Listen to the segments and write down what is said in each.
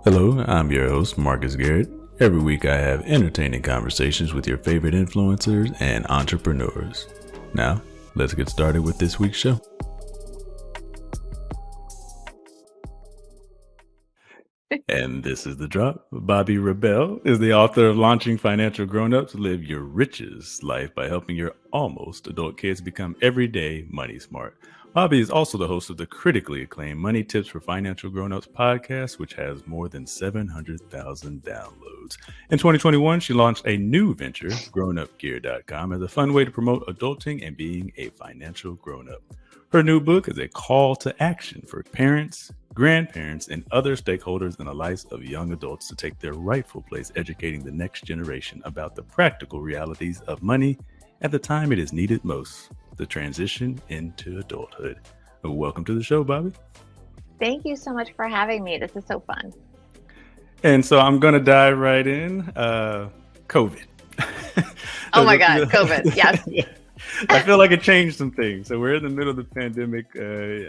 Hello, I'm your host, Marcus Garrett. Every week I have entertaining conversations with your favorite influencers and entrepreneurs. Now, let's get started with this week's show. And this is the drop. Bobbi Rebell is the author of Launching Financial Grownups, Live Your Richest Life by helping your almost adult kids become everyday money smart. Bobbi is also the host of the critically acclaimed Money Tips for Financial Grownups podcast, which has more than 700,000 downloads. In 2021, she launched a new venture, GrownUpGear.com, as a fun way to promote adulting and being a financial grownup. Her new book is a call to action for parents, grandparents, and other stakeholders in the lives of young adults to take their rightful place educating the next generation about the practical realities of money at the time it is needed most, the transition into adulthood. Welcome to the show, Bobbi. Thank you so much for having me. This is so fun. And so I'm going to dive right in. COVID. Oh my God, COVID. Yes. I feel like it changed some things. So we're in the middle of the pandemic.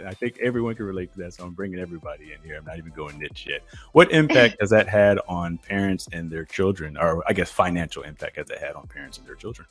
I think everyone can relate to that. So I'm bringing everybody in here. I'm not even going niche yet. What impact has that had on parents and their children? Or I guess financial impact has it had on parents and their children?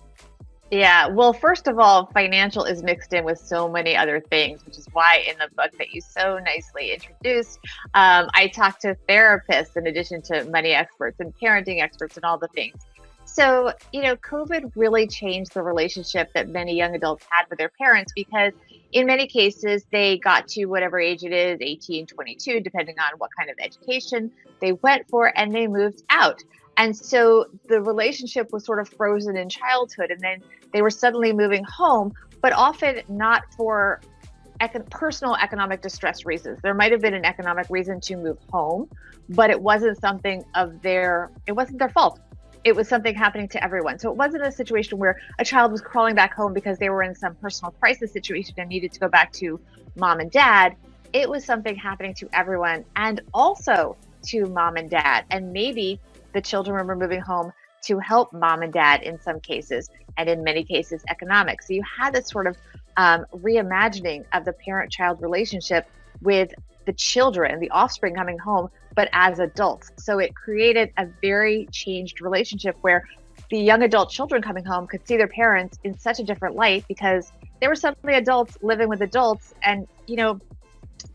Yeah. Well, first of all, financial is mixed in with so many other things, which is why in the book that you so nicely introduced, I talk to therapists in addition to money experts and parenting experts and all the things. So, COVID really changed the relationship that many young adults had with their parents because in many cases, they got to whatever age it is, 18, 22, depending on what kind of education they went for, and they moved out. And so the relationship was sort of frozen in childhood, and then they were suddenly moving home, but often not for personal economic distress reasons. There might have been an economic reason to move home, but it wasn't something it wasn't their fault. It was something happening to everyone. So it wasn't a situation where a child was crawling back home because they were in some personal crisis situation and needed to go back to mom and dad. It was something happening to everyone and also to mom and dad. And maybe the children were moving home to help mom and dad in some cases, and in many cases, economics. So you had this sort of reimagining of the parent-child relationship with the children, the offspring coming home, but as adults. So it created a very changed relationship where the young adult children coming home could see their parents in such a different light because they were suddenly adults living with adults. And,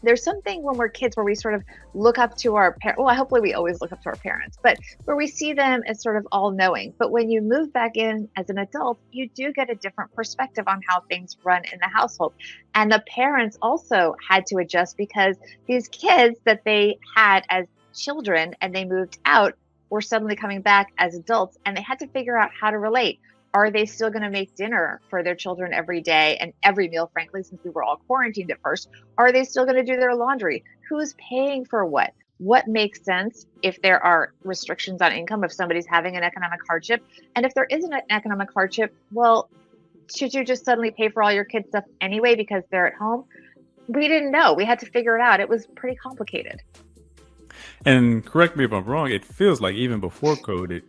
there's something when we're kids where we sort of look up to our parents. Well, hopefully we always look up to our parents, but where we see them as sort of all knowing. But when you move back in as an adult, you do get a different perspective on how things run in the household. And the parents also had to adjust because these kids that they had as children and they moved out were suddenly coming back as adults, and they had to figure out how to relate. Are they still going to make dinner for their children every day and every meal, frankly, since we were all quarantined at first? Are they still going to do their laundry? Who's paying for what? What makes sense if there are restrictions on income, if somebody's having an economic hardship? And if there isn't an economic hardship, well, should you just suddenly pay for all your kids' stuff anyway because they're at home? We didn't know. We had to figure it out. It was pretty complicated. And correct me if I'm wrong, it feels like even before COVID,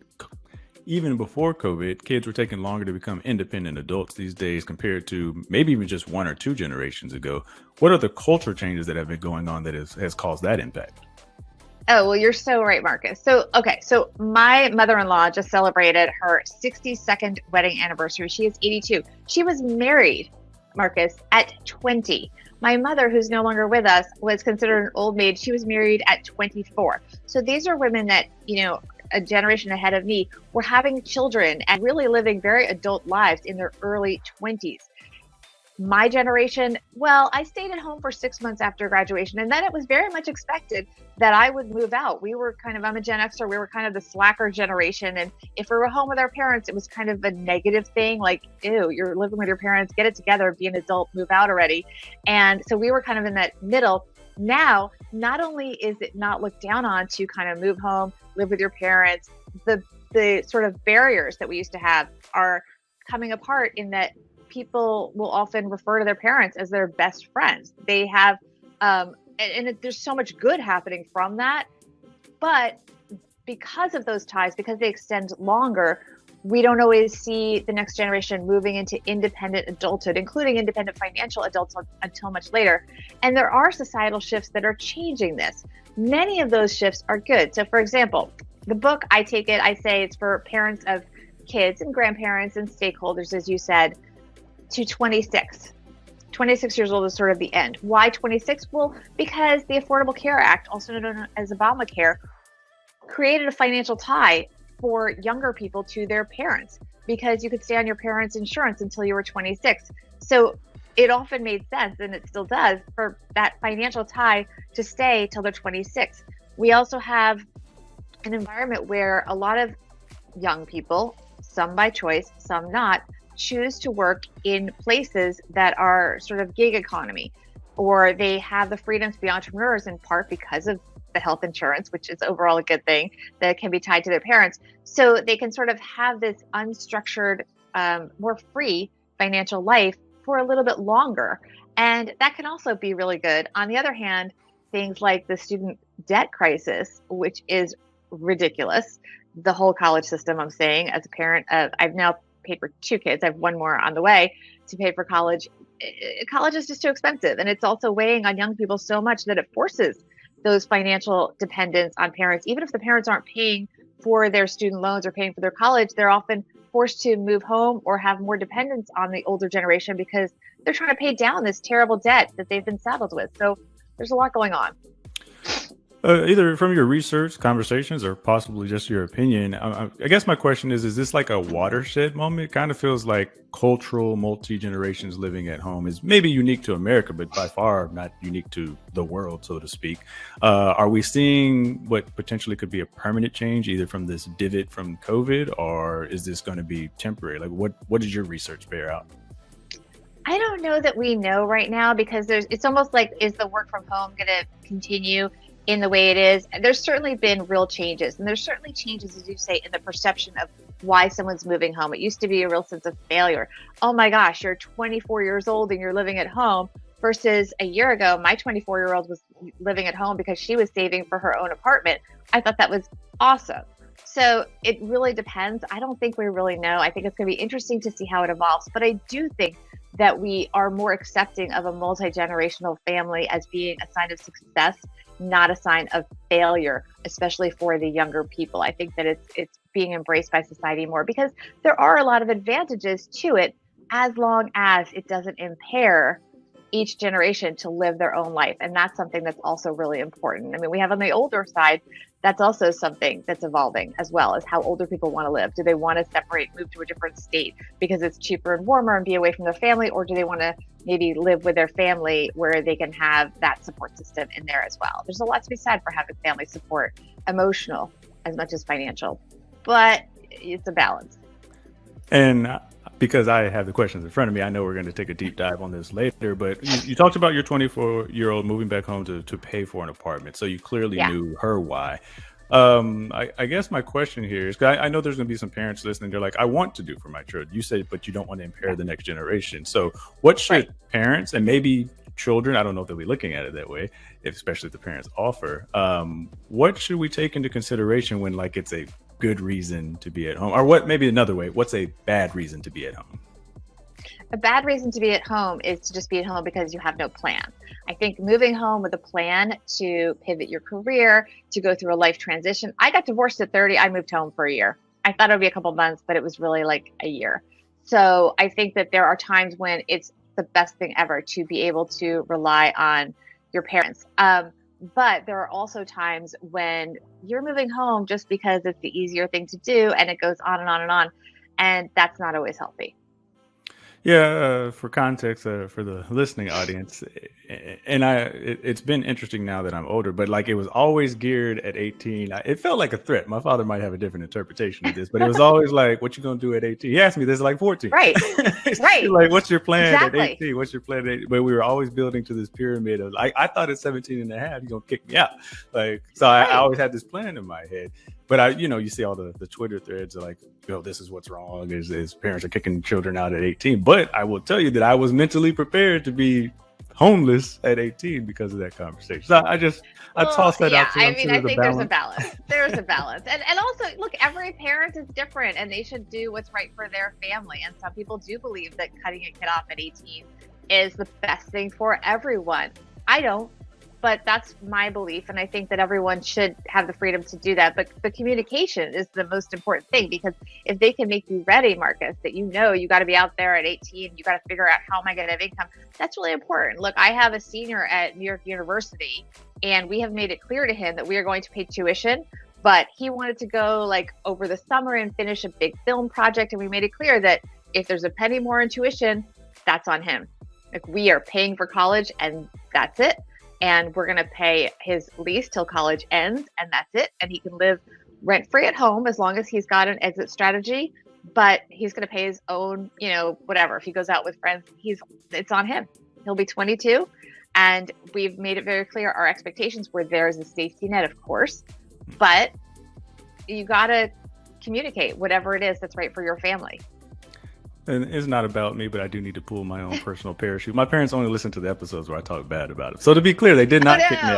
kids were taking longer to become independent adults these days compared to maybe even just 1 or 2 generations ago. What are the culture changes that have been going on that has caused that impact? Oh, well, you're so right, Marcus. So my mother-in-law just celebrated her 62nd wedding anniversary. She is 82. She was married, Marcus, at 20. My mother, who's no longer with us, was considered an old maid. She was married at 24. So these are women that, a generation ahead of me were having children and really living very adult lives in their early 20s. My generation, well, I stayed at home for 6 months after graduation, and then it was very much expected that I would move out. I'm a Gen Xer, we were kind of the slacker generation, and if we were home with our parents, it was kind of a negative thing, like, ew, you're living with your parents, get it together, be an adult, move out already. And so we were kind of in that middle. Now, not only is it not looked down on to kind of move home, live with your parents, the sort of barriers that we used to have are coming apart in that people will often refer to their parents as their best friends. They have, there's so much good happening from that. But because of those ties, because they extend longer, We don't always see the next generation moving into independent adulthood, including independent financial adulthood, until much later. And there are societal shifts that are changing this. Many of those shifts are good. So, for example, the book, I say it's for parents of kids and grandparents and stakeholders, as you said, to 26. 26 years old is sort of the end. Why 26? Well, because the Affordable Care Act, also known as Obamacare, created a financial tie for younger people to their parents, because you could stay on your parents' insurance until you were 26. So it often made sense, and it still does, for that financial tie to stay till they're 26. We also have an environment where a lot of young people, some by choice, some not, choose to work in places that are sort of gig economy, or they have the freedom to be entrepreneurs in part because of the health insurance, which is overall a good thing, that can be tied to their parents. So they can sort of have this unstructured, more free financial life for a little bit longer. And that can also be really good. On the other hand, things like the student debt crisis, which is ridiculous. The whole college system, I'm saying, as a parent of, I've now paid for 2 kids. I have 1 more on the way to pay for college. College is just too expensive. And it's also weighing on young people so much that it forces those financial dependence on parents. Even if the parents aren't paying for their student loans or paying for their college, they're often forced to move home or have more dependence on the older generation because they're trying to pay down this terrible debt that they've been saddled with. So there's a lot going on. Either from your research, conversations, or possibly just your opinion, I guess my question is this like a watershed moment? It kind of feels like cultural multi-generations living at home is maybe unique to America, but by far not unique to the world, so to speak. Are we seeing what potentially could be a permanent change, either from this divot from COVID, or is this going to be temporary? Like, what does your research bear out? I don't know that we know right now, because it's almost like, is the work from home going to continue in the way it is? There's certainly been real changes, and there's certainly changes, as you say, in the perception of why someone's moving home. It used to be a real sense of failure. Oh my gosh, you're 24 years old and you're living at home, versus a year ago, my 24-year-old was living at home because she was saving for her own apartment. I thought that was awesome. So it really depends. I don't think we really know. I think it's going to be interesting to see how it evolves, but I do think that we are more accepting of a multi-generational family as being a sign of success, not a sign of failure, especially for the younger people. I think that it's being embraced by society more, because there are a lot of advantages to it, as long as it doesn't impair each generation to live their own life. And that's something that's also really important. I mean, we have on the older side, that's also something that's evolving, as well as how older people want to live. Do they want to separate, move to a different state because it's cheaper and warmer and be away from their family? Or do they want to maybe live with their family where they can have that support system in there as well? There's a lot to be said for having family support, emotional as much as financial, but it's a balance. And because I have the questions in front of me, I know we're going to take a deep dive on this later, but you talked about your 24-year-old moving back home to pay for an apartment. So you clearly knew her why. I guess my question here is, 'cause I know there's going to be some parents listening. They're like, I want to do for my children. You said, but you don't want to impair the next generation. So what should parents, and maybe children, I don't know if they'll be looking at it that way, especially if the parents offer, what should we take into consideration when, like, it's a good reason to be at home? Or what, maybe another way, what's a bad reason to be at home? A bad reason to be at home is to just be at home because you have no plan. I think moving home with a plan to pivot your career, to go through a life transition. I got divorced at 30. I moved home for a year. I thought it would be a couple months, but it was really like a year. So I think that there are times when it's the best thing ever to be able to rely on your parents. But there are also times when you're moving home just because it's the easier thing to do, and it goes on and on and on. And that's not always healthy. Yeah, for context, for the listening audience, and it's been interesting now that I'm older, but like, it was always geared at 18. It felt like a threat. My father might have a different interpretation of this, but it was always like, what you gonna do at 18? He asked me this at like 14. Right. Like, what's your plan Exactly. at 18? What's your plan at 18? But we were always building to this pyramid of, I thought at 17 and a half, you're gonna kick me out. Like, so I always had this plan in my head. But you see all the Twitter threads are like, this is what's wrong, is parents are kicking children out at 18. But I will tell you that I was mentally prepared to be homeless at 18 because of that conversation. So I tossed that out to them. I mean, I think there's a balance. There's a balance. And also, look, every parent is different and they should do what's right for their family. And some people do believe that cutting a kid off at 18 is the best thing for everyone. I don't, but that's my belief. And I think that everyone should have the freedom to do that. But the communication is the most important thing, because if they can make you ready, Marcus, that you got to be out there at 18, you got to figure out how am I going to have income. That's really important. Look, I have a senior at New York University, and we have made it clear to him that we are going to pay tuition, but he wanted to go like over the summer and finish a big film project. And we made it clear that if there's a penny more in tuition, that's on him. Like, we are paying for college and that's it. And we're going to pay his lease till college ends, and that's it. And he can live rent-free at home as long as he's got an exit strategy, but he's going to pay his own, whatever. If he goes out with friends, it's on him. He'll be 22. And we've made it very clear our expectations were there as a safety net, of course, but you got to communicate whatever it is that's right for your family. And it's not about me, but I do need to pull my own personal parachute. My parents only listen to the episodes where I talk bad about it. So to be clear, they did not kick me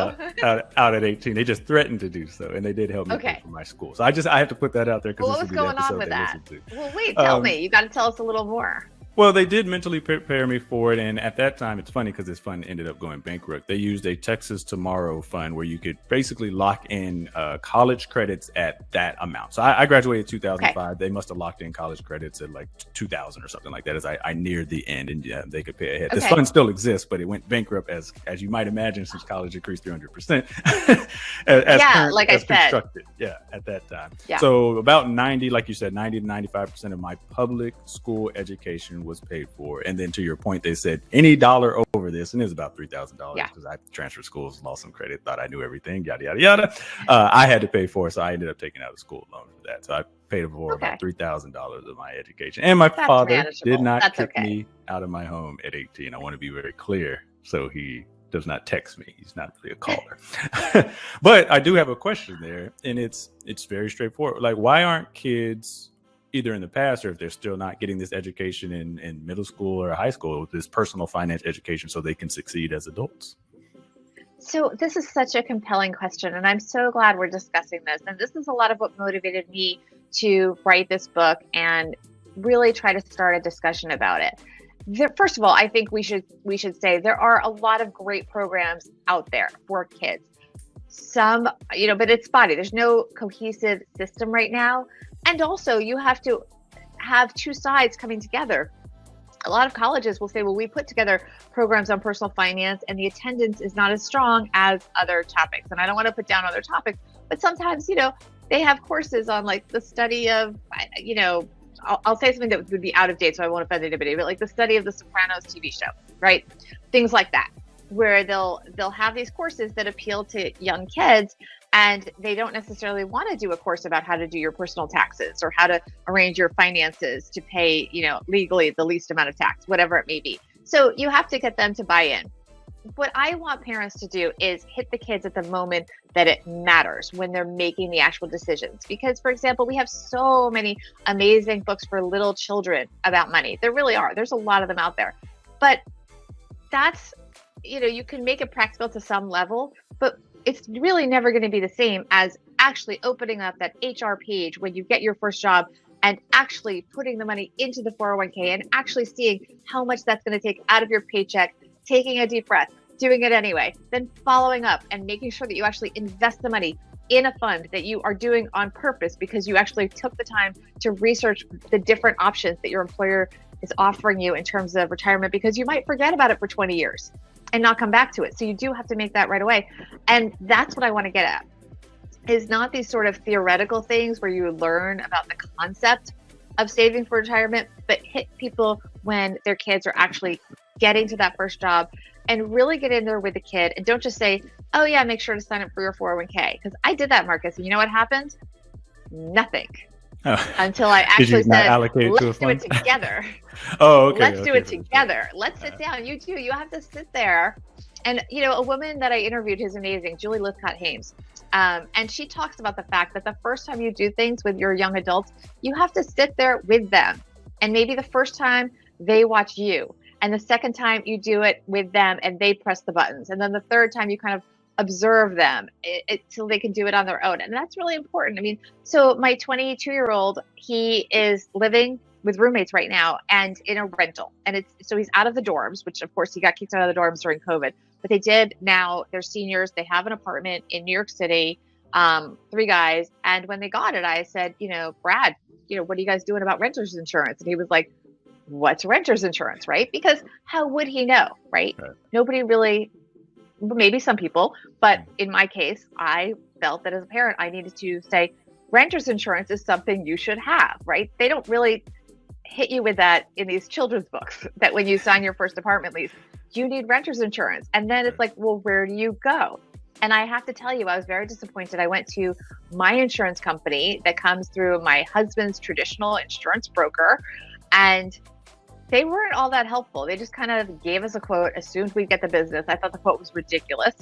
out at 18. They just threatened to do so, and they did help me pay for my school. So I have to put that out there, because what was going on with that? Well, wait, tell me. You got to tell us a little more. Well, they did mentally prepare me for it. And at that time, it's funny because this fund ended up going bankrupt. They used a Texas Tomorrow fund where you could basically lock in college credits at that amount. So I graduated in 2005. Okay. They must have locked in college credits at like 2000 or something like that as I neared the end, and they could pay ahead. Okay. This fund still exists, but it went bankrupt as you might imagine, since college increased 300%. Like I said. Constructed. Yeah, at that time. Yeah. So about 90 to 95% of my public school education was paid for. And then to your point, they said any dollar over this, and it was about $3,000 because I transferred schools, lost some credit, thought I knew everything, yada, yada, yada. I had to pay for it. So I ended up taking out a school loan for that. So I paid for about $3,000 of my education. And my father did not kick me out of my home at 18. I want to be very clear. So he does not text me. He's not really a caller. But I do have a question there, and it's very straightforward. Like, why aren't kids, either in the past or if they're still not, getting this education in middle school or high school, this personal finance education, so they can succeed as adults? So this is such a compelling question, and I'm so glad we're discussing this. And this is a lot of what motivated me to write this book and really try to start a discussion about it. First of all, I think we should say there are a lot of great programs out there for kids. Some, but it's spotty. There's no cohesive system right now. And also, you have to have two sides coming together. A lot of colleges will say, well, we put together programs on personal finance and the attendance is not as strong as other topics. And I don't want to put down other topics, but sometimes, they have courses on like the study of, I'll say something that would be out of date, so I won't offend anybody, but like the study of the Sopranos TV show, right? Things like that, where they'll have these courses that appeal to young kids, and they don't necessarily want to do a course about how to do your personal taxes or how to arrange your finances to pay, legally the least amount of tax, whatever it may be. So you have to get them to buy in. What I want parents to do is hit the kids at the moment that it matters, when they're making the actual decisions. Because, for example, we have so many amazing books for little children about money. There really are. There's a lot of them out there. But that's, you can make it practical to some level, but it's really never going to be the same as actually opening up that HR page when you get your first job and actually putting the money into the 401k and actually seeing how much that's going to take out of your paycheck, taking a deep breath, doing it anyway, then following up and making sure that you actually invest the money in a fund that you are doing on purpose because you actually took the time to research the different options that your employer is offering you in terms of retirement, because you might forget about it for 20 years and not come back to it. So you do have to make that right away. And that's what I want to get at, is not these sort of theoretical things where you learn about the concept of saving for retirement, but hit people when their kids are actually getting to that first job and really get in there with the kid. And don't just say, oh yeah, make sure to sign up for your 401k. Because I did that, Marcus. And you know what happened? Nothing. Oh. Until I actually said, let's do it together. Oh, okay. Let's do it together. Let's sit down. You too. You have to sit there. And, a woman that I interviewed who's amazing, Julie Lithcott-Hames, and she talks about the fact that the first time you do things with your young adults, you have to sit there with them. And maybe the first time they watch you. And the second time you do it with them and they press the buttons. And then the third time you kind of observe them till they can do it on their own. And that's really important. I mean, so my 22-year-old, he is living with roommates right now and in a rental. And so he's out of the dorms, which of course he got kicked out of the dorms during COVID. But they did now, they're seniors. They have an apartment in New York City, 3 guys. And when they got it, I said, Brad, what are you guys doing about renter's insurance? And he was like, what's renter's insurance, right? Because how would he know, right? Nobody really, maybe some people, but in my case, I felt that as a parent, I needed to say, renter's insurance is something you should have, right? They don't really hit you with that in these children's books, that when you sign your first apartment lease, you need renter's insurance. And then it's like, well, where do you go? And I have to tell you, I was very disappointed. I went to my insurance company that comes through my husband's traditional insurance broker, and they weren't all that helpful. They just kind of gave us a quote, assumed we'd get the business. I thought the quote was ridiculous,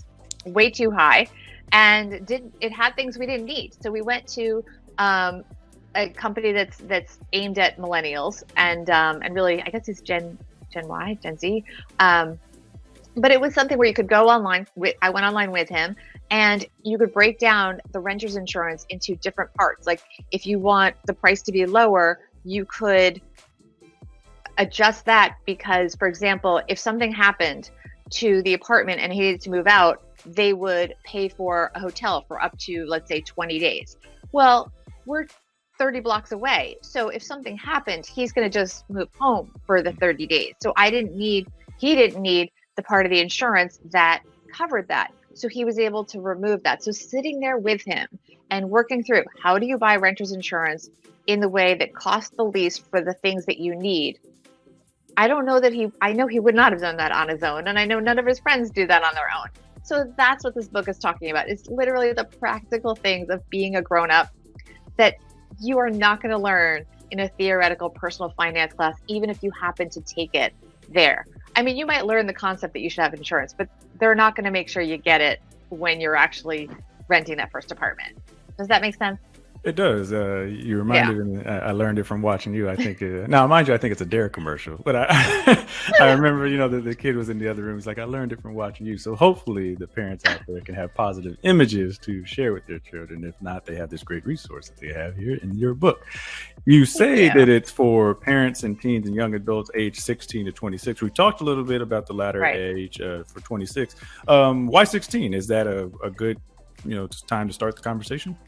way too high, and it had things we didn't need. So we went to a company that's aimed at millennials and really, I guess it's Gen Y, Gen Z. But it was something where you could go online. I went online with him, and you could break down the renter's insurance into different parts. Like if you want the price to be lower, you could adjust that because, for example, if something happened to the apartment and he needed to move out, they would pay for a hotel for up to, let's say, 20 days. Well, we're 30 blocks away. So if something happened, he's going to just move home for the 30 days. So he didn't need the part of the insurance that covered that. So he was able to remove that. So sitting there with him and working through, how do you buy renter's insurance in the way that costs the least for the things that you need? I know he would not have done that on his own. And I know none of his friends do that on their own. So that's what this book is talking about. It's literally the practical things of being a grown-up that you are not going to learn in a theoretical personal finance class, even if you happen to take it there. I mean, you might learn the concept that you should have insurance, but they're not going to make sure you get it when you're actually renting that first apartment. Does that make sense? It does. You reminded me. I learned it from watching you. I think now, mind you, I think it's a Dare commercial, but I remember, the kid was in the other room. He's like, I learned it from watching you. So hopefully, the parents out there can have positive images to share with their children. If not, they have this great resource that they have here in your book. You say that it's for parents and teens and young adults age 16 to 26. We talked a little bit about the latter age for 26. Why 16? Is that a good, time to start the conversation?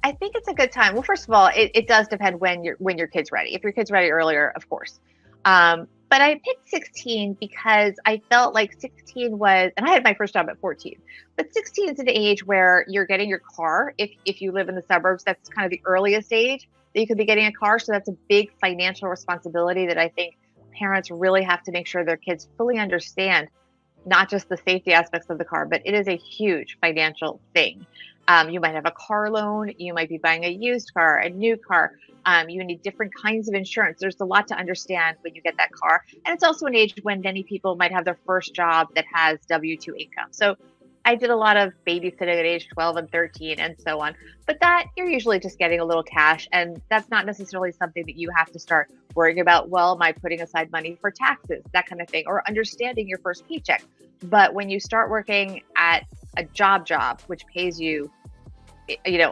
I think it's a good time. Well, first of all, it does depend when your kid's ready. If your kid's ready earlier, of course. But I picked 16 because I felt like 16 was, and I had my first job at 14, but 16 is an age where you're getting your car. If you live in the suburbs, that's kind of the earliest age that you could be getting a car. So that's a big financial responsibility that I think parents really have to make sure their kids fully understand, not just the safety aspects of the car, but it is a huge financial thing. You might have a car loan. You might be buying a used car, a new car. You need different kinds of insurance. There's a lot to understand when you get that car. And it's also an age when many people might have their first job that has W-2 income. So I did a lot of babysitting at age 12 and 13 and so on. But that you're usually just getting a little cash. And that's not necessarily something that you have to start worrying about. Well, am I putting aside money for taxes, that kind of thing, or understanding your first paycheck. But when you start working at a job, which pays you,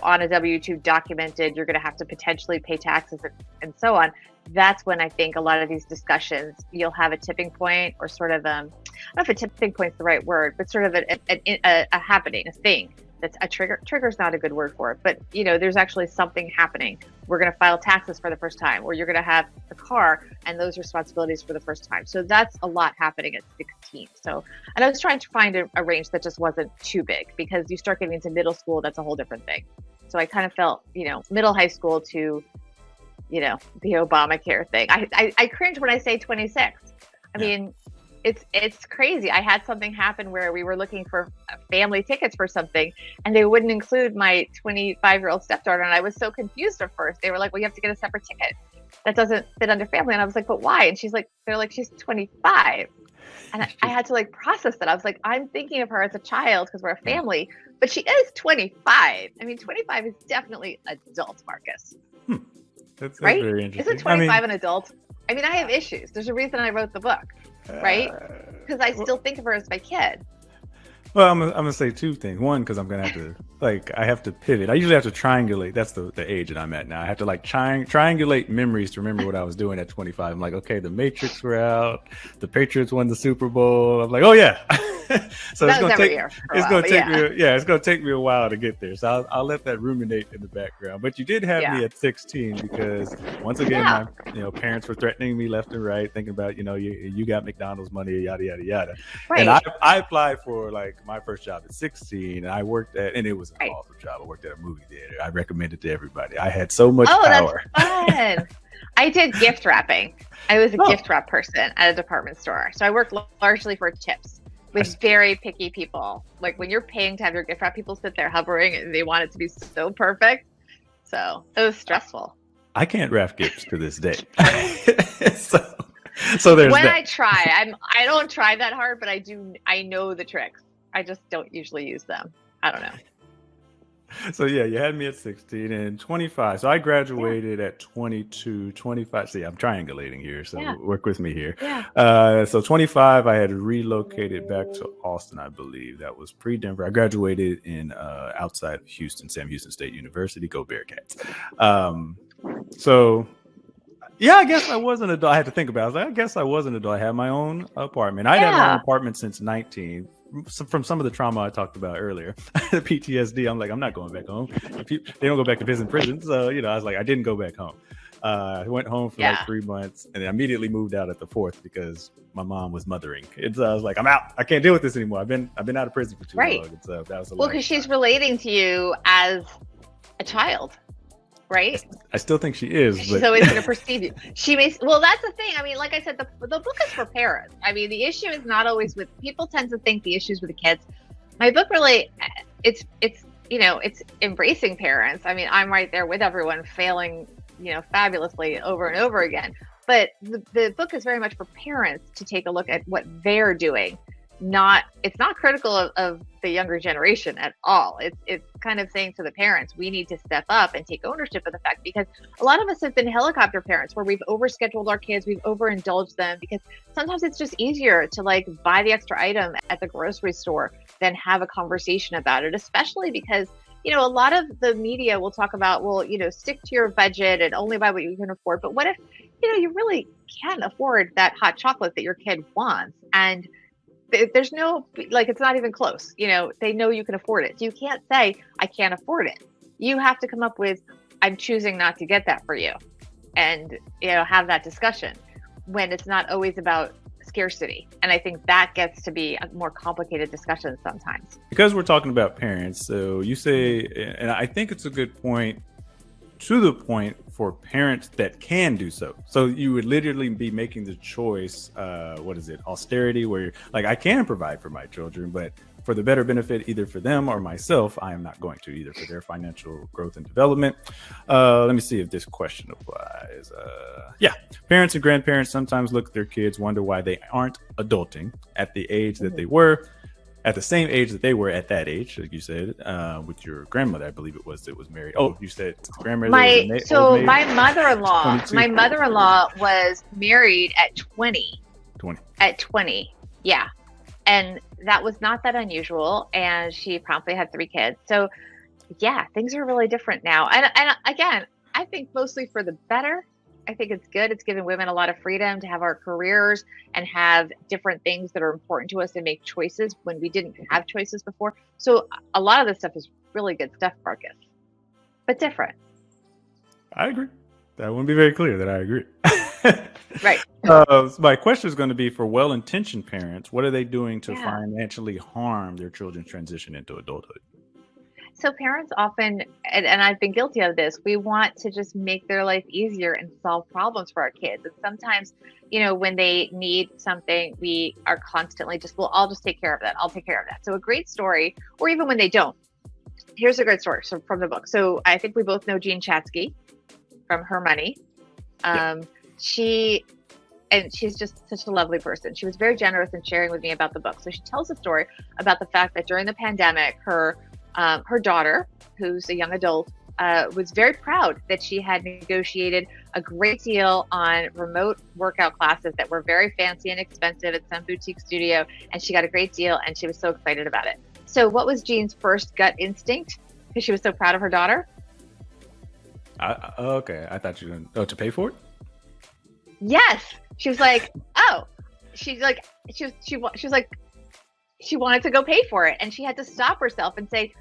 on a W-2 documented, you're going to have to potentially pay taxes and so on. That's when I think a lot of these discussions, you'll have a tipping point or sort of, I don't know if a tipping point is the right word, but sort of a happening, a thing that's a trigger. Trigger is not a good word for it, but there's actually something happening. We're going to file taxes for the first time, or you're going to have a car and those responsibilities for the first time. So that's a lot happening at 16. So, and I was trying to find a range that just wasn't too big, because you start getting into middle school, that's a whole different thing. So I kind of felt, middle high school to, the Obamacare thing. I cringe when I say 26. I mean, it's crazy. I had something happen where we were looking for family tickets for something, and they wouldn't include my 25-year-old stepdaughter. And I was so confused at first. They were like, well, you have to get a separate ticket. That doesn't fit under family. And I was like, but why? And they're like, she's 25. And I had to process that. I was like, I'm thinking of her as a child because we're a family, but she is 25. I mean, 25 is definitely adult, Marcus. That's right? very interesting. Isn't 25 an adult? I mean, I have issues. There's a reason I wrote the book. right? Because I still think of her as my kid. Well, I'm gonna say two things. One, because I'm gonna have to I have to pivot. I usually have to triangulate. That's the age that I'm at now. I have to triangulate memories to remember what I was doing at 25. I'm like, okay, the Matrix were out, the Patriots won the Super Bowl. I'm like, oh yeah. So that it's gonna take me a while to get there. So I'll let that ruminate in the background. But you did have me at 16 because once again, my parents were threatening me left and right, thinking about you got McDonald's money, yada yada yada. Right. And I applied for like my first job at 16, and I worked and it was an awesome job. I worked at a movie theater. I recommend it to everybody. I had so much power. That's fun. I did gift wrapping. I was a gift wrap person at a department store. So I worked largely for tips with very picky people. Like when you're paying to have your gift wrap, people sit there hovering and they want it to be so perfect. So it was stressful. I can't wrap gifts to this day. So there's when I try, I don't try that hard, but I know the tricks. I just don't usually use them. I don't know. So yeah, you had me at 16 and 25. So I graduated at 22, 25. See, I'm triangulating here, so work with me here. Yeah. So 25, I had relocated back to Austin, I believe. That was pre-Denver. I graduated in outside of Houston, Sam Houston State University. Go Bearcats. So yeah, I guess I was an adult. I had to think about it. I was like, I guess I was an adult. I had my own apartment. I'd had my own apartment since 19. From some of the trauma I talked about earlier, the PTSD, I'm like, I'm not going back home. They don't go back to visit prison. So, I was like, I didn't go back home. I went home for like 3 months and then immediately moved out at the 4th because my mom was mothering. And so I was like, I'm out. I can't deal with this anymore. I've been out of prison for too long. And so that was a lot. Well, because she's relating to you as a child. Right? I still think she is. She's always going to perceive you. Well, that's the thing. I mean, like I said, the book is for parents. I mean, the issue is not always with people tend to think the issues with the kids. My book really, it's embracing parents. I mean, I'm right there with everyone failing, fabulously over and over again. But the book is very much for parents to take a look at what they're doing. It's not critical of the younger generation at all. It's kind of saying to the parents, we need to step up and take ownership of the fact, because a lot of us have been helicopter parents where we've overscheduled our kids, we've overindulged them, because sometimes it's just easier to like buy the extra item at the grocery store than have a conversation about it, especially because a lot of the media will talk about, stick to your budget and only buy what you can afford. But what if, you really can afford that hot chocolate that your kid wants? And there's no, it's not even close. They know you can afford it. So you can't say, I can't afford it. You have to come up with, I'm choosing not to get that for you. And, have that discussion when it's not always about scarcity. And I think that gets to be a more complicated discussion sometimes. Because we're talking about parents. So you say, and I think it's a good point, to the point for parents that can do so. So you would literally be making the choice, austerity, where you're like, I can provide for my children, but for the better benefit, either for them or myself, I am not going to, either for their financial growth and development. Let me see if this question applies. Parents and grandparents sometimes look at their kids, wonder why they aren't adulting at the age that they were, at the same age that they were at that age, like you said, with your grandmother, I believe it was, that was married. Oh, you said grandmother. My mother-in-law was married at 20. At 20, yeah. And that was not that unusual. And she promptly had 3 kids. So yeah, things are really different now. And again, I think mostly for the better. I think it's good. It's given women a lot of freedom to have our careers and have different things that are important to us and make choices when we didn't have choices before. So a lot of this stuff is really good stuff, Marcus, but different. I agree. I want to be very clear that I agree. Right. My question is going to be for well-intentioned parents. What are they doing to financially harm their children's transition into adulthood? So parents often, and I've been guilty of this, we want to just make their life easier and solve problems for our kids. And sometimes, when they need something, we are constantly I'll just take care of that. I'll take care of that. So a great story, or even when they don't. Here's a great story from the book. So I think we both know Jean Chatzky from Her Money. She's just such a lovely person. She was very generous in sharing with me about the book. So she tells a story about the fact that during the pandemic, her daughter, who's a young adult, was very proud that she had negotiated a great deal on remote workout classes that were very fancy and expensive at some boutique studio. And she got a great deal and she was so excited about it. So what was Jean's first gut instinct? Because she was so proud of her daughter. Okay. I thought you were going to pay for it. Yes. She was like, oh, she wanted to go pay for it. And she had to stop herself and say,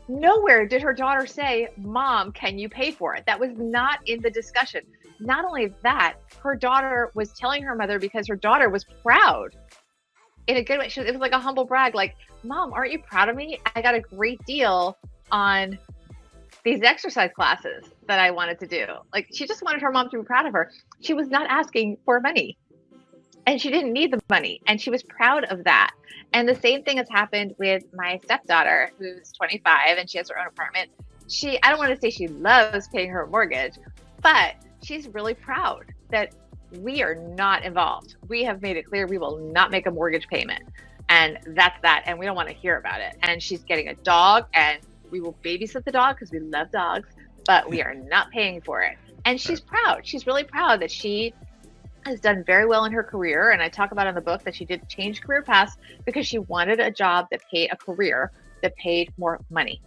nowhere did her daughter say, Mom, can you pay for it? That was not in the discussion. Not only that, her daughter was telling her mother because her daughter was proud in a good way. It was like a humble brag, like, Mom, aren't you proud of me? I got a great deal on these exercise classes that I wanted to do. Like, she just wanted her mom to be proud of her. She was not asking for money and she didn't need the money. And she was proud of that. And the same thing has happened with my stepdaughter, who's 25 and she has her own apartment. I don't want to say she loves paying her mortgage, but she's really proud that we are not involved. We have made it clear we will not make a mortgage payment. And that's that. And we don't want to hear about it. And she's getting a dog and we will babysit the dog because we love dogs, but we are not paying for it. And she's proud. She's really proud that she has done very well in her career. And I talk about in the book that she did change career paths because she wanted a job that paid a career that paid more money.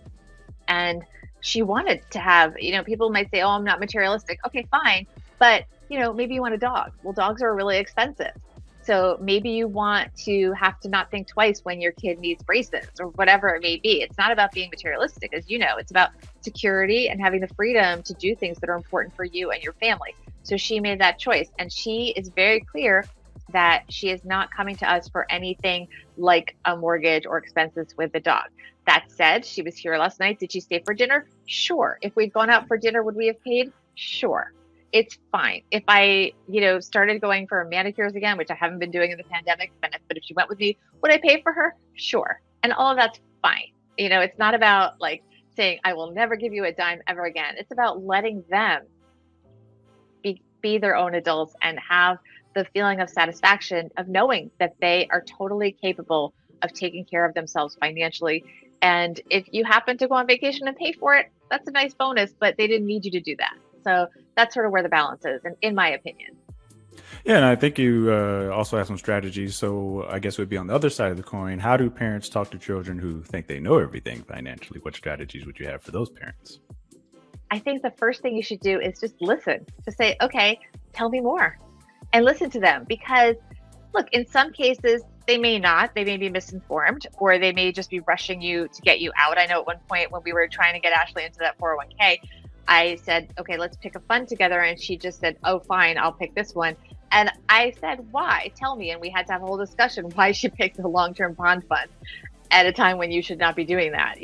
And she wanted to have, people might say, oh, I'm not materialistic. Okay, fine. But, maybe you want a dog. Well, dogs are really expensive. So maybe you want to have to not think twice when your kid needs braces or whatever it may be. It's not about being materialistic, as you know, it's about security and having the freedom to do things that are important for you and your family. So she made that choice. And she is very clear that she is not coming to us for anything like a mortgage or expenses with the dog. That said, she was here last night. Did she stay for dinner? Sure. If we'd gone out for dinner, would we have paid? Sure. It's fine. If I, started going for manicures again, which I haven't been doing in the pandemic, but if she went with me, would I pay for her? Sure. And all of that's fine. It's not about like saying, I will never give you a dime ever again. It's about letting them be their own adults and have the feeling of satisfaction of knowing that they are totally capable of taking care of themselves financially. And if you happen to go on vacation and pay for it, that's a nice bonus, but they didn't need you to do that. So that's sort of where the balance is, in my opinion. Yeah, and I think you also have some strategies. So I guess it would be on the other side of the coin. How do parents talk to children who think they know everything financially? What strategies would you have for those parents? I think the first thing you should do is just listen. Just say, okay, tell me more. And listen to them. Because, look, in some cases, they may be misinformed, or they may just be rushing you to get you out. I know at one point when we were trying to get Ashley into that 401k, I said, okay, let's pick a fund together. And she just said, oh, fine, I'll pick this one. And I said, why? Tell me. And we had to have a whole discussion why she picked the long-term bond fund at a time when you should not be doing that.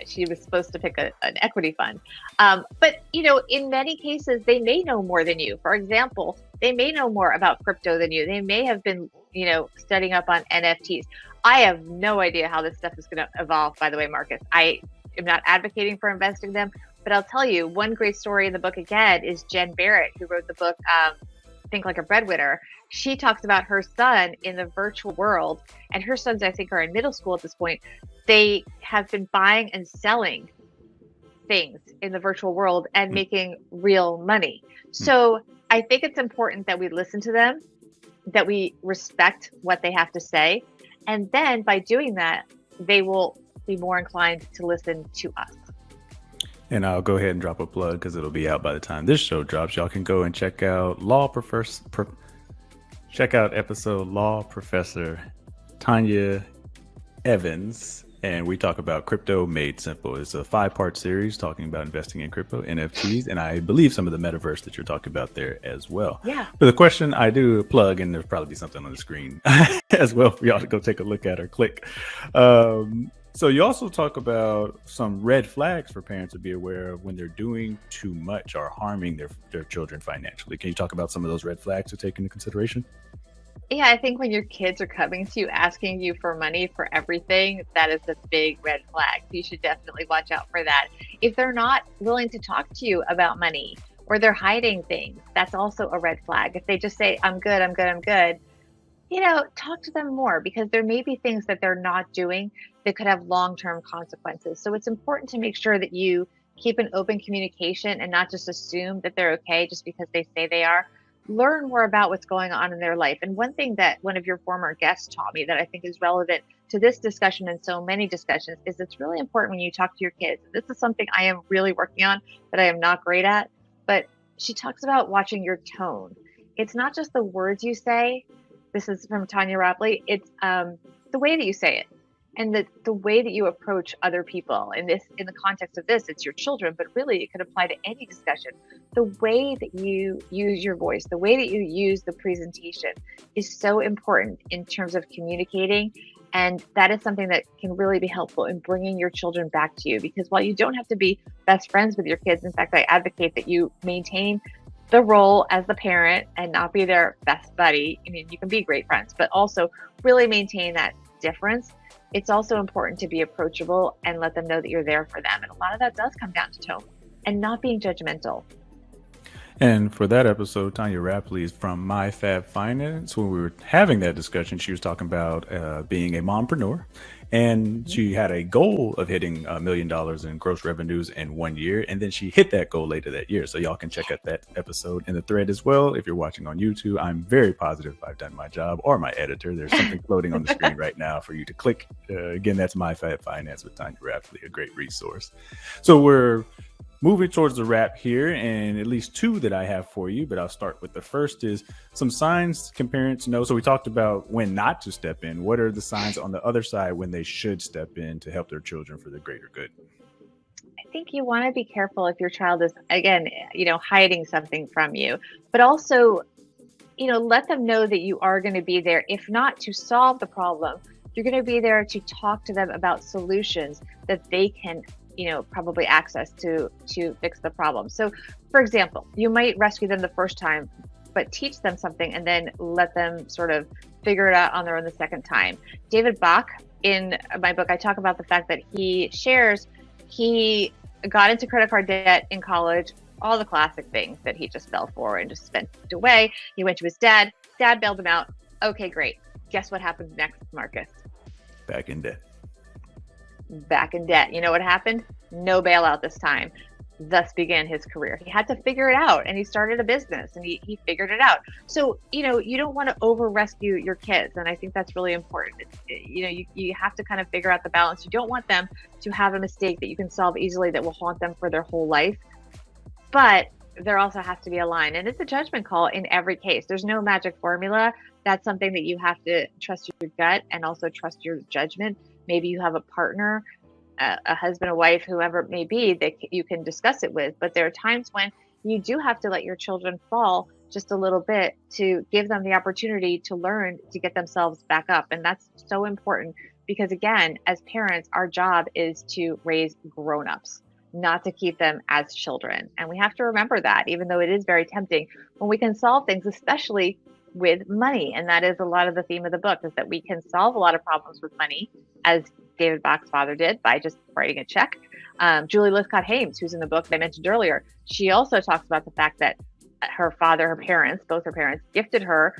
She was supposed to pick an equity fund. But, in many cases, they may know more than you. For example, they may know more about crypto than you. They may have been, studying up on NFTs. I have no idea how this stuff is going to evolve, by the way, Marcus. I am not advocating for investing them, but I'll tell you one great story in the book again is Jen Barrett, who wrote the book, Think Like a Breadwinner. She talks about her son in the virtual world, and her sons, I think, are in middle school at this point. They have been buying and selling things in the virtual world and making real money. So I think it's important that we listen to them, that we respect what they have to say. And then by doing that, they will be more inclined to listen to us. And I'll go ahead and drop a plug because it'll be out by the time this show drops. Y'all can go and check out episode Law Professor Tanya Evans. And we talk about crypto made simple. It's a 5-part series talking about investing in crypto, NFTs, and I believe some of the metaverse that you're talking about there as well. Yeah. But the question I do plug, and there'll probably be something on the screen as well for y'all to go take a look at or click. So you also talk about some red flags for parents to be aware of when they're doing too much or harming their children financially. Can you talk about some of those red flags to take into consideration? Yeah, I think when your kids are coming to you asking you for money for everything, that is a big red flag. So you should definitely watch out for that. If they're not willing to talk to you about money or they're hiding things, that's also a red flag. If they just say, I'm good, I'm good, I'm good, talk to them more, because there may be things that they're not doing that could have long-term consequences. So it's important to make sure that you Keep an open communication and not just assume that they're okay just because they say they are. Learn more about what's going on in their life. And one thing that one of your former guests taught me that I think is relevant to this discussion and so many discussions is it's really important when you talk to your kids. This is something I am really working on that I am not great at, but she talks about watching your tone. It's not just the words you say. This is from Tanya Rapley. It's the way that you say it and the way that you approach other people. In the context of this, it's your children, but really it could apply to any discussion. The way that you use your voice, the way that you use the presentation is so important in terms of communicating. And that is something that can really be helpful in bringing your children back to you. Because while you don't have to be best friends with your kids, in fact, I advocate that you maintain the role as the parent and not be their best buddy. I mean, you can be great friends, but also really maintain that difference. It's also important to be approachable and let them know that you're there for them. And a lot of that does come down to tone and not being judgmental. And for that episode, Tanya Rapley is from My Fab Finance. When we were having that discussion, she was talking about being a mompreneur. And she had a goal of hitting $1 million in gross revenues in 1 year. And then she hit that goal later that year. So y'all can check out that episode in the thread as well. If you're watching on YouTube, I'm very positive I've done my job, or my editor. There's something floating on the screen right now for you to click. Again, that's My Fab Finance with Tanya Rapley, a great resource. So we're moving towards the wrap here, and at least two that I have for you, but I'll start with the first is some signs can parents know. So we talked about when not to step in. What are the signs on the other side when they should step in to help their children for the greater good? I think you want to be careful if your child is, again, hiding something from you, but also, let them know that you are going to be there, if not to solve the problem, you're going to be there to talk to them about solutions that they can probably access to fix the problem. So for example, you might rescue them the first time, but teach them something and then let them sort of figure it out on their own the second time. David Bach, in my book, I talk about the fact that he shares, he got into credit card debt in college, all the classic things that he just fell for and just spent away. He went to his dad bailed him out. Okay, great. Guess what happened next, Marcus? Back in debt. You know what happened? No bailout this time. Thus began his career. He had to figure it out, and he started a business and he figured it out. So, you don't want to over rescue your kids. And I think that's really important. You have to kind of figure out the balance. You don't want them to have a mistake that you can solve easily that will haunt them for their whole life. But there also has to be a line, and it's a judgment call in every case. There's no magic formula. That's something that you have to trust your gut and also trust your judgment. Maybe you have a partner, a husband, a wife, whoever it may be, that you can discuss it with. But there are times when you do have to let your children fall just a little bit to give them the opportunity to learn to get themselves back up. And that's so important because, again, as parents, our job is to raise grown-ups, not to keep them as children. And we have to remember that, even though it is very tempting, when we can solve things, especially with money. And that is a lot of the theme of the book, is that we can solve a lot of problems with money, as David Bach's father did, by just writing a check. Julie Lythcott-Haims, who's in the book that I mentioned earlier, she also talks about the fact that her father, her parents, both her parents, gifted her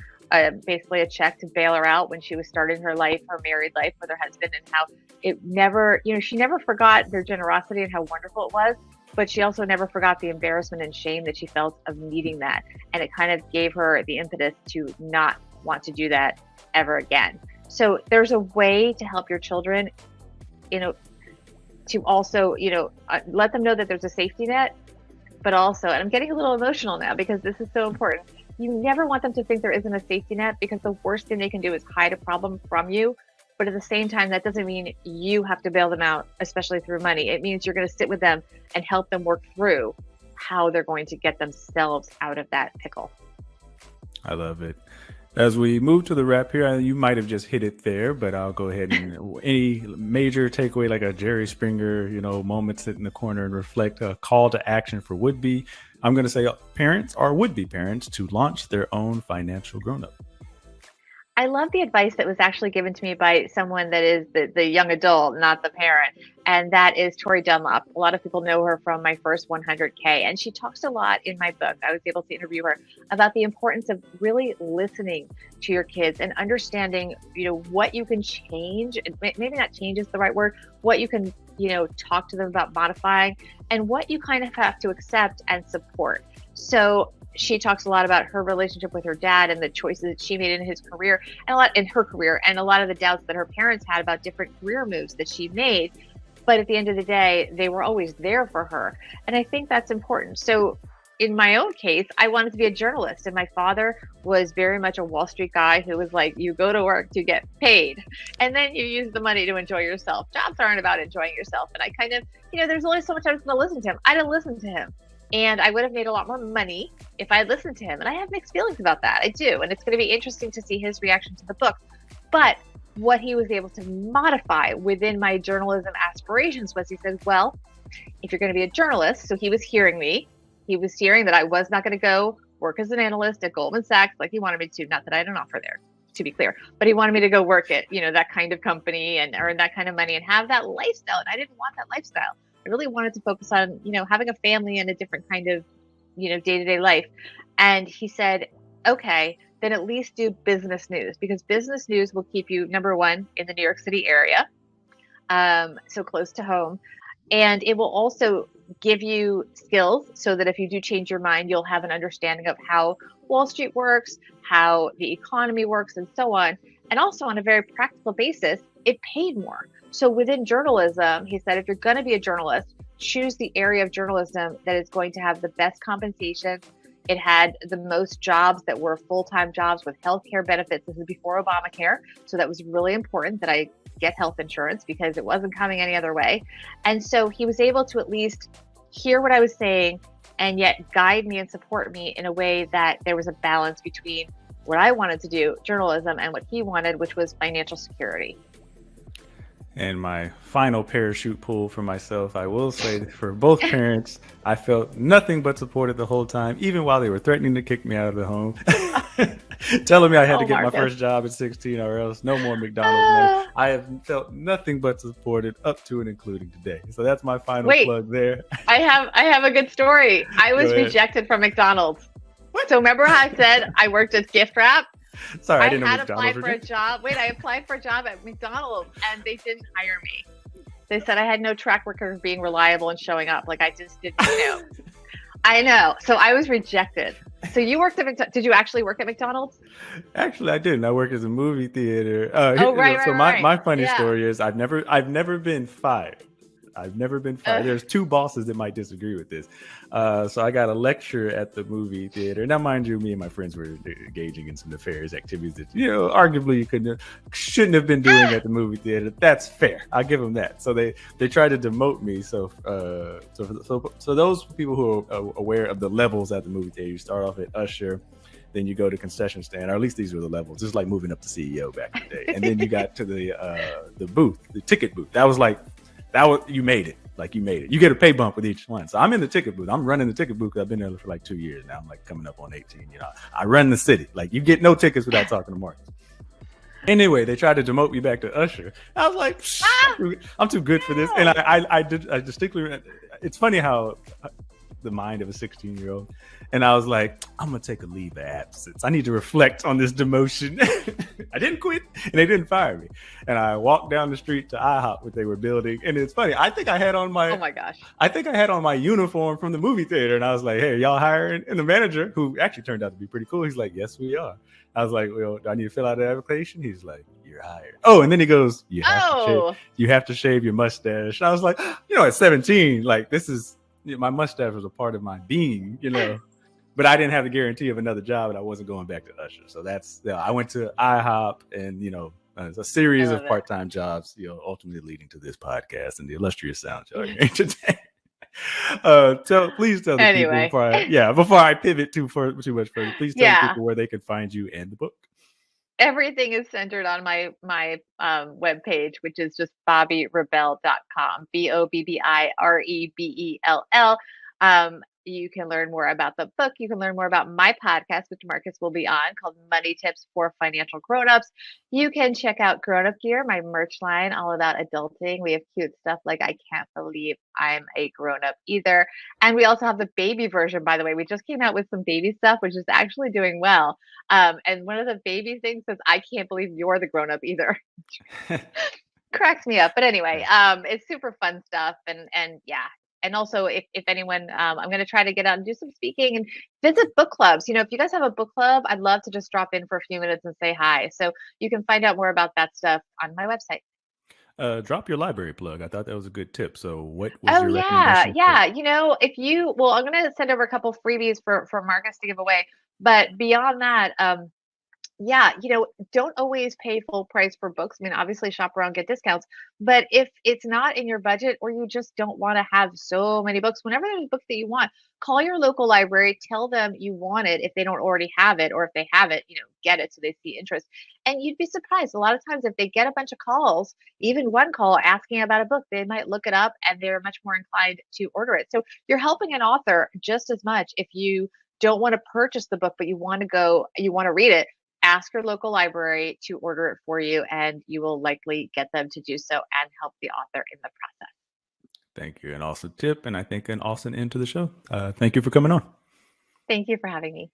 basically a check to bail her out when she was starting her life, her married life with her husband, and how it never, she never forgot their generosity and how wonderful it was. But she also never forgot the embarrassment and shame that she felt of needing that. And it kind of gave her the impetus to not want to do that ever again. So there's a way to help your children, to also, let them know that there's a safety net, but also, and I'm getting a little emotional now because this is so important. You never want them to think there isn't a safety net, because the worst thing they can do is hide a problem from you. But at the same time, that doesn't mean you have to bail them out, especially through money. It means you're going to sit with them and help them work through how they're going to get themselves out of that pickle. I love it. As we move to the wrap here, you might have just hit it there, but I'll go ahead and any major takeaway, like a Jerry Springer, moment, sit in the corner and reflect, a call to action for would-be. I'm going to say parents or would-be parents to launch their own financial grown-up. I love the advice that was actually given to me by someone that is the young adult, not the parent. And that is Toni Dunlop. A lot of people know her from my first 100K. And she talks a lot in my book. I was able to interview her about the importance of really listening to your kids and understanding, what you can change. Maybe not change is the right word. What you can, talk to them about modifying and what you kind of have to accept and support. So she talks a lot about her relationship with her dad and the choices that she made in his career and a lot in her career and a lot of the doubts that her parents had about different career moves that she made. But at the end of the day, they were always there for her. And I think that's important. So in my own case, I wanted to be a journalist. And my father was very much a Wall Street guy who was like, you go to work to get paid and then you use the money to enjoy yourself. Jobs aren't about enjoying yourself. And I kind of, there's only so much I was going to listen to him. I didn't listen to him. And I would have made a lot more money if I had listened to him. And I have mixed feelings about that. I do. And it's going to be interesting to see his reaction to the book. But what he was able to modify within my journalism aspirations was he said, well, if you're going to be a journalist, so he was hearing me. He was hearing that I was not going to go work as an analyst at Goldman Sachs like he wanted me to. Not that I had an offer there, to be clear. But he wanted me to go work at, that kind of company and earn that kind of money and have that lifestyle. And I didn't want that lifestyle. I really wanted to focus on, having a family and a different kind of, day-to-day life. And he said, okay, then at least do business news, because business news will keep you, number one, in the New York City area, so close to home. And it will also give you skills so that if you do change your mind, you'll have an understanding of how Wall Street works, how the economy works, and so on. And also on a very practical basis, it paid more. So within journalism, he said, if you're going to be a journalist, choose the area of journalism that is going to have the best compensation. It had the most jobs that were full-time jobs with healthcare benefits. This is before Obamacare. So that was really important that I get health insurance because it wasn't coming any other way. And so he was able to at least hear what I was saying and yet guide me and support me in a way that there was a balance between what I wanted to do, journalism, and what he wanted, which was financial security. And my final parachute pull for myself, I will say that for both parents, I felt nothing but supported the whole time, even while they were threatening to kick me out of the home, telling me I had to get my first job at 16 or else no more McDonald's money. I have felt nothing but supported up to and including today. So that's my final plug there. I have a good story. I was rejected from McDonald's. What? So remember how I said I worked as gift wrap? Sorry, I didn't had know applied for a job. I applied for a job at McDonald's and they didn't hire me. They said I had no track record of being reliable and showing up. Like I just didn't know. I know. So I was rejected. So you worked at McDonald's. Did you actually work at McDonald's? Actually, I didn't. I worked as a movie theater. Right. So my funny story is I've never been fired. I've never been fired. There's two bosses that might disagree with this. So I got a lecture at the movie theater. Now, mind you, me and my friends were engaging in some nefarious activities that, arguably you shouldn't have been doing at the movie theater. That's fair. I'll give them that. So they tried to demote me. So those people who are aware of the levels at the movie theater, you start off at usher, then you go to concession stand, or at least these were the levels. Just like moving up to CEO back in the day. And then you got to the booth, the ticket booth. You made it. Like you made it. You get a pay bump with each one. So I'm in the ticket booth. I'm running the ticket booth. I've been there for like 2 years now. I'm like coming up on 18. I run the city. Like you get no tickets without talking to Marcus. Anyway, they tried to demote me back to usher. I was like, I'm too good for this. And I distinctly. It's funny how the mind of a 16-year-old. And I was like, I'm going to take a leave of absence. I need to reflect on this demotion. I didn't quit and they didn't fire me. And I walked down the street to IHOP, what they were building. And it's funny. I think I had on my, oh my gosh, I think I had on my uniform from the movie theater. And I was like, hey, y'all hiring? And the manager, who actually turned out to be pretty cool, he's like, yes, we are. I was like, well, do I need to fill out an application? He's like, you're hired. Oh, and then he goes, you have to shave your mustache. And I was like, at 17, like this is, my mustache was a part of my being, but I didn't have the guarantee of another job and I wasn't going back to usher. So I went to IHOP and, a series of part-time jobs, ultimately leading to this podcast and the illustrious sound y'all hearing today. Please tell the people before I pivot too much further, please tell people where they can find you and the book. Everything is centered on my webpage, which is just BobbiRebell.com, BOBBIREBELL. You can learn more about the book. You can learn more about my podcast, which Marcus will be on, called Money Tips for Financial Grownups. You can check out Grownup Gear, my merch line, all about adulting. We have cute stuff like I Can't Believe I'm a Grownup Either. And we also have the baby version, by the way. We just came out with some baby stuff, which is actually doing well. And one of the baby things says, I can't believe you're the grownup either. cracks me up. But anyway, Yeah. it's super fun stuff, and yeah. And also, if anyone, I'm going to try to get out and do some speaking and visit book clubs. If you guys have a book club, I'd love to just drop in for a few minutes and say hi. So you can find out more about that stuff on my website. Drop your library plug. I thought that was a good tip. So, what was Oh your yeah, recommendation for? yeah. If you, well, I'm going to send over a couple freebies for Marcus to give away. But beyond that, yeah, don't always pay full price for books. I mean, obviously shop around, get discounts, but if it's not in your budget or you just don't want to have so many books, whenever there's a book that you want, call your local library, tell them you want it if they don't already have it, or if they have it, get it so they see interest. And you'd be surprised. A lot of times if they get a bunch of calls, even one call asking about a book, they might look it up and they're much more inclined to order it. So you're helping an author just as much if you don't want to purchase the book, but you want to read it. Ask your local library to order it for you, and you will likely get them to do so and help the author in the process. Thank you. An awesome tip, and I think an awesome end to the show. Thank you for coming on. Thank you for having me.